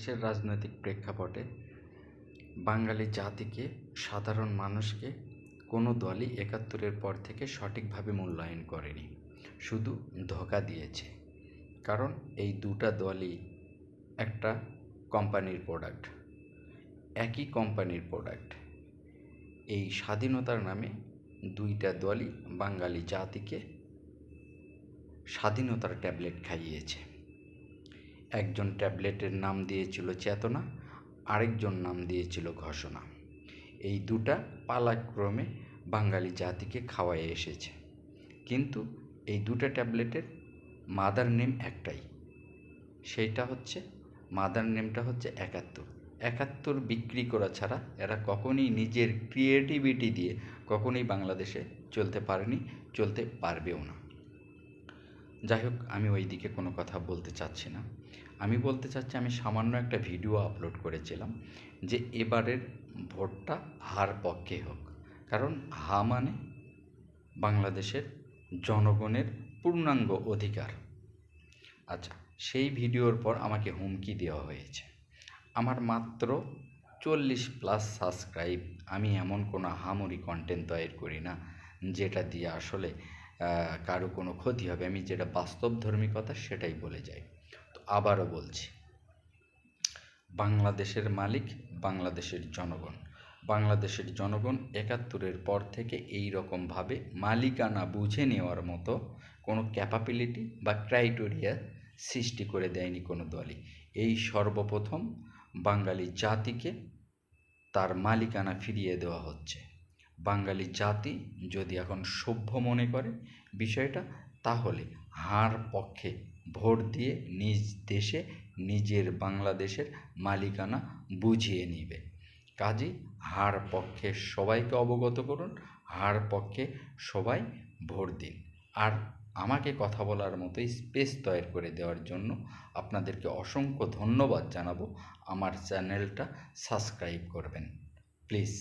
বাংলাদেশের রাজনৈতিক প্রেক্ষাপটে বাঙালি জাতিকে, সাধারণ মানুষকে কোনো দলই ৭১-এর পর থেকে সঠিকভাবে মূল্যায়ন করেনি, শুধু ধোঁকা দিয়েছে। কারণ এই দুটা দলই একটা কোম্পানির প্রোডাক্ট, একই কোম্পানির প্রোডাক্ট। এই স্বাধীনতার নামে দুইটা দলই বাঙালি জাতিকে স্বাধীনতার ট্যাবলেট খাইয়েছে। একজন ট্যাবলেটের নাম দিয়েছিল চেতনা, আরেকজন নাম দিয়েছিল ঘোষণা। এই দুটা পালাক্রমে বাঙালি জাতিকে খাওয়ায় এসেছে, কিন্তু এই দুটা ট্যাবলেটের মাদার নেম একটাই, সেইটা হচ্ছে মাদার নেমটা হচ্ছে ৭১। ৭১ বিক্রি করা ছাড়া এরা কখনই নিজের ক্রিয়েটিভিটি দিয়ে কখনোই বাংলাদেশে চলতে পারেনি, চলতে পারবেও না। যাই হোক, আমি ওই দিকে কোনো কথা বলতে চাচ্ছি না। আমি বলতে চাচ্ছি, আমি সামান্য একটা ভিডিও আপলোড করেছিলাম যে এবারের ভোটটা হার পক্ষে হোক, কারণ হা মানে বাংলাদেশের জনগণের পূর্ণাঙ্গ অধিকার। আচ্ছা, সেই ভিডিওর পর আমাকে হুমকি দেওয়া হয়েছে। আমার মাত্র 40+ সাবস্ক্রাইব। আমি এমন কোনো আহামরি কন্টেন্ট তৈরি করি না যেটা দিয়ে আসলে কারো কোনো ক্ষতি হবে। আমি যেটা বাস্তবধর্মী কথা সেটাই বলে যাই। তো আবারও বলছি, বাংলাদেশের মালিক বাংলাদেশের জনগণ। বাংলাদেশের জনগণ ৭১-এর পর থেকে এই রকমভাবে মালিকানা বুঝে নেওয়ার মতো কোনো ক্যাপাবিলিটি বা ক্রাইটেরিয়া সৃষ্টি করে দেয়নি কোনো দলই। এই সর্বপ্রথম বাঙালি জাতিকে তার মালিকানা ফিরিয়ে দেওয়া হচ্ছে। বাঙালি জাতি যদি এখন সভ্য মনে করে বিষয়টা, তাহলে হার পক্ষে ভোট দিয়ে নিজ দেশে নিজের বাংলাদেশের মালিকানা বুঝিয়ে নেবে। কাজেই হার পক্ষে সবাইকে অবগত করুন, হার পক্ষে সবাই ভোট দিন। আর আমাকে কথা বলার মতো স্পেস তৈরি করে দেওয়ার জন্য আপনাদেরকে অসংখ্য ধন্যবাদ জানাবো। আমার চ্যানেলটা সাবস্ক্রাইব করবেন প্লিজ।